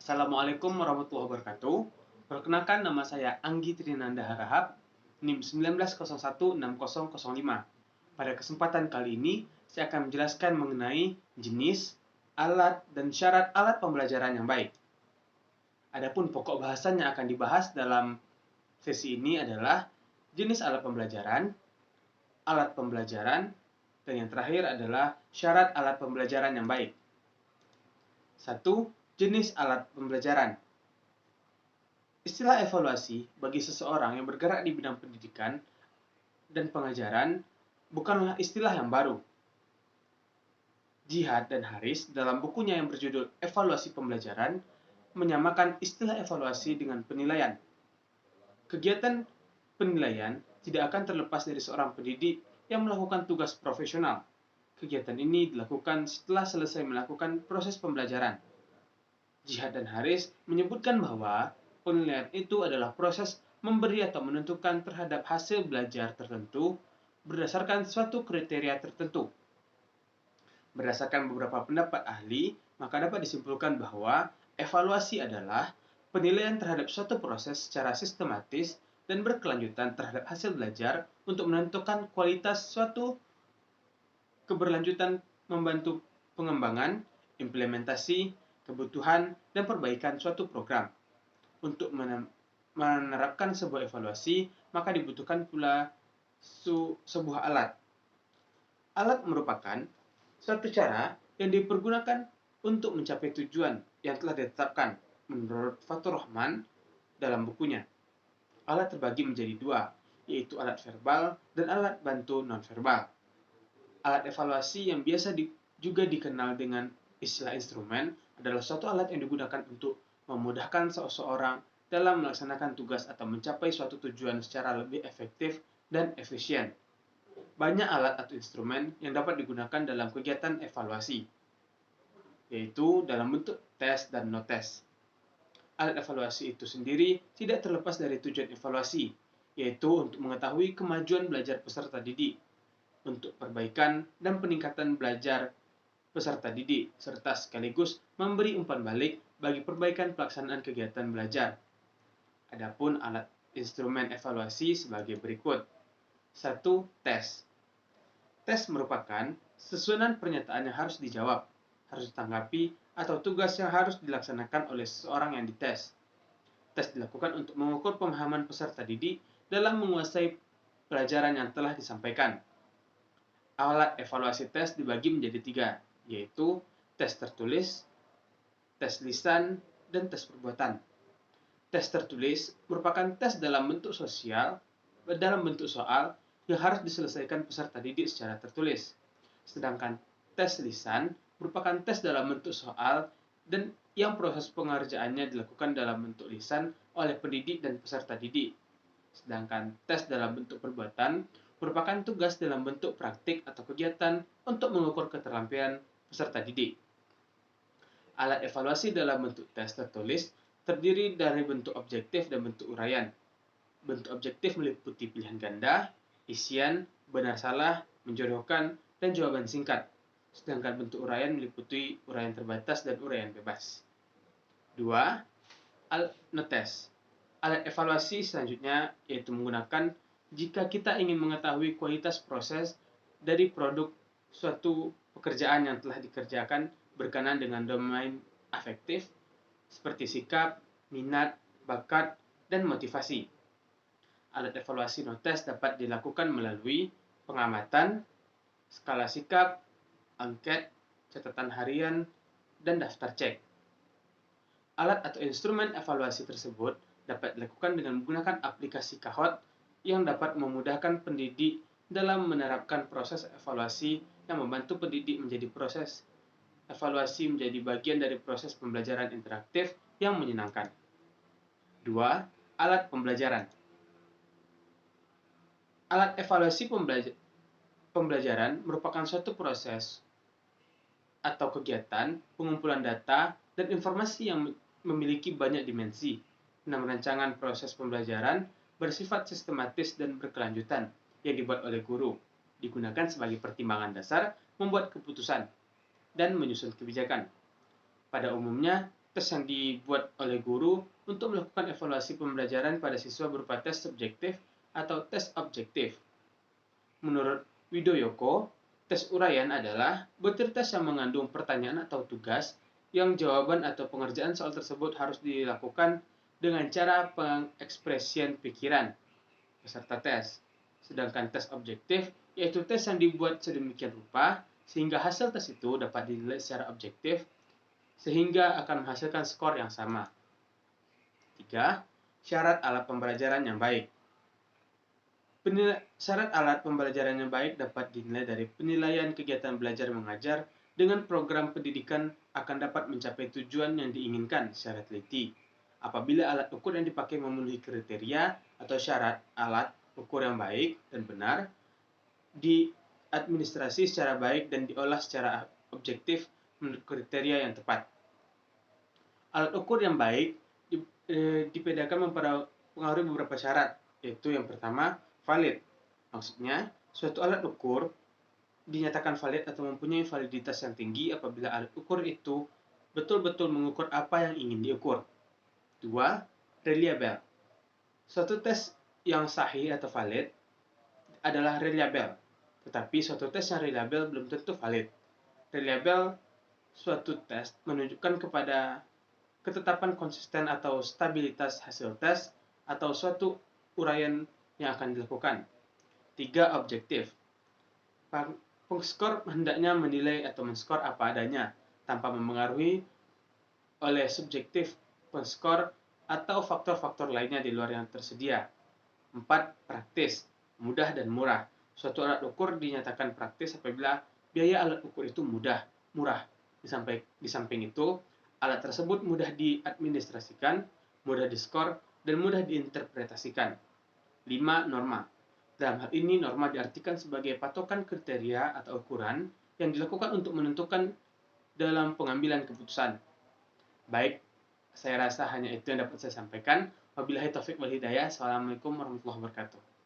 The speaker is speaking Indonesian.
Assalamualaikum warahmatullahi wabarakatuh. Perkenalkan, nama saya Anggi Trinanda Harahap, NIM 19016005. Pada kesempatan kali ini, saya akan menjelaskan mengenai jenis, alat, dan syarat alat pembelajaran yang baik. Adapun pokok bahasan yang akan dibahas dalam sesi ini adalah jenis alat pembelajaran, dan yang terakhir adalah syarat alat pembelajaran yang baik. 1. Jenis alat pembelajaran. Istilah evaluasi bagi seseorang yang bergerak di bidang pendidikan dan pengajaran bukanlah istilah yang baru. Jihad dan Haris dalam bukunya yang berjudul Evaluasi Pembelajaran menyamakan istilah evaluasi dengan penilaian. Kegiatan penilaian tidak akan terlepas dari seorang pendidik yang melakukan tugas profesional. Kegiatan ini dilakukan setelah selesai melakukan proses pembelajaran. Jihad dan Haris menyebutkan bahwa penilaian itu adalah proses memberi atau menentukan terhadap hasil belajar tertentu berdasarkan suatu kriteria tertentu. Berdasarkan beberapa pendapat ahli, maka dapat disimpulkan bahwa evaluasi adalah penilaian terhadap suatu proses secara sistematis dan berkelanjutan terhadap hasil belajar untuk menentukan kualitas suatu keberlanjutan, membantu pengembangan, implementasi, kebutuhan, dan perbaikan suatu program. Untuk menerapkan sebuah evaluasi, maka dibutuhkan pula sebuah alat. Alat merupakan suatu cara yang dipergunakan untuk mencapai tujuan yang telah ditetapkan menurut Fathur Rahman dalam bukunya. Alat terbagi menjadi dua, yaitu alat verbal dan alat bantu nonverbal. Alat evaluasi yang biasa juga dikenal dengan istilah instrumen adalah suatu alat yang digunakan untuk memudahkan seseorang dalam melaksanakan tugas atau mencapai suatu tujuan secara lebih efektif dan efisien. Banyak alat atau instrumen yang dapat digunakan dalam kegiatan evaluasi, yaitu dalam bentuk tes dan no-tes. Alat evaluasi itu sendiri tidak terlepas dari tujuan evaluasi, yaitu untuk mengetahui kemajuan belajar peserta didik, untuk perbaikan dan peningkatan belajar peserta didik, serta sekaligus memberi umpan balik bagi perbaikan pelaksanaan kegiatan belajar. Adapun alat instrumen evaluasi sebagai berikut. 1. Tes. Tes merupakan susunan pernyataan yang harus dijawab, harus ditanggapi, atau tugas yang harus dilaksanakan oleh seseorang yang dites. Tes dilakukan untuk mengukur pemahaman peserta didik dalam menguasai pelajaran yang telah disampaikan. Alat evaluasi tes dibagi menjadi 3, yaitu tes tertulis, tes lisan, dan tes perbuatan. Tes tertulis merupakan tes dalam bentuk soal yang harus diselesaikan peserta didik secara tertulis. Sedangkan tes lisan merupakan tes dalam bentuk soal dan yang proses pengerjaannya dilakukan dalam bentuk lisan oleh pendidik dan peserta didik. Sedangkan tes dalam bentuk perbuatan merupakan tugas dalam bentuk praktik atau kegiatan untuk mengukur keterampilan peserta didik. Alat evaluasi dalam bentuk tes tertulis terdiri dari bentuk objektif dan bentuk uraian. Bentuk objektif meliputi pilihan ganda, isian, benar salah, menjodohkan, dan jawaban singkat. Sedangkan bentuk uraian meliputi uraian terbatas dan uraian bebas. 2. Alat no-tes. Alat evaluasi selanjutnya yaitu menggunakan jika kita ingin mengetahui kualitas proses dari produk suatu pekerjaan yang telah dikerjakan berkenaan dengan domain afektif seperti sikap, minat, bakat, dan motivasi. Alat evaluasi no-tes dapat dilakukan melalui pengamatan, skala sikap, angket, catatan harian, dan daftar cek. Alat atau instrumen evaluasi tersebut dapat dilakukan dengan menggunakan aplikasi Kahoot yang dapat memudahkan pendidik dalam menerapkan proses evaluasi yang membantu pendidik menjadi proses evaluasi menjadi bagian dari proses pembelajaran interaktif yang menyenangkan. 2. Alat pembelajaran. Alat evaluasi pembelajaran merupakan suatu proses atau kegiatan pengumpulan data dan informasi yang memiliki banyak dimensi. Rancangan proses pembelajaran bersifat sistematis dan berkelanjutan yang dibuat oleh guru, digunakan sebagai pertimbangan dasar membuat keputusan dan menyusun kebijakan. Pada umumnya, tes yang dibuat oleh guru untuk melakukan evaluasi pembelajaran pada siswa berupa tes subjektif atau tes objektif. Menurut Widoyoko, tes uraian adalah butir tes yang mengandung pertanyaan atau tugas yang jawaban atau pengerjaan soal tersebut harus dilakukan dengan cara pengekspresian pikiran peserta tes. Sedangkan tes objektif yaitu tes yang dibuat sedemikian rupa sehingga hasil tes itu dapat dinilai secara objektif sehingga akan menghasilkan skor yang sama. 3. Syarat alat pembelajaran yang baik. Syarat alat pembelajaran yang baik dapat dinilai dari penilaian kegiatan belajar mengajar dengan program pendidikan akan dapat mencapai tujuan yang diinginkan secara teliti. Apabila alat ukur yang dipakai memenuhi kriteria atau syarat alat ukur yang baik dan benar, diadministrasi secara baik dan diolah secara objektif menurut kriteria yang tepat. Alat ukur yang baik dibedakan mempengaruhi beberapa syarat, yaitu yang pertama, valid. Maksudnya, suatu alat ukur dinyatakan valid atau mempunyai validitas yang tinggi apabila alat ukur itu betul-betul mengukur apa yang ingin diukur. 2. Reliable. Suatu tes yang sahih atau valid adalah reliable, tetapi suatu tes yang reliable belum tentu valid. Reliable suatu tes menunjukkan kepada ketetapan konsisten atau stabilitas hasil tes atau suatu uraian yang akan dilakukan. 3. Objektif. Pengskor hendaknya menilai atau menskor apa adanya tanpa memengaruhi oleh subjektif pengskor atau faktor-faktor lainnya di luar yang tersedia. 4. Praktis. Mudah dan murah. Suatu alat ukur dinyatakan praktis apabila biaya alat ukur itu murah. Di samping itu, alat tersebut mudah diadministrasikan, mudah diskor, dan mudah diinterpretasikan. 5. Norma. Dalam hal ini, norma diartikan sebagai patokan kriteria atau ukuran yang dilakukan untuk menentukan dalam pengambilan keputusan. Baik, saya rasa hanya itu yang dapat saya sampaikan. Wabillahi taufiq wal hidayah. Assalamualaikum warahmatullahi wabarakatuh.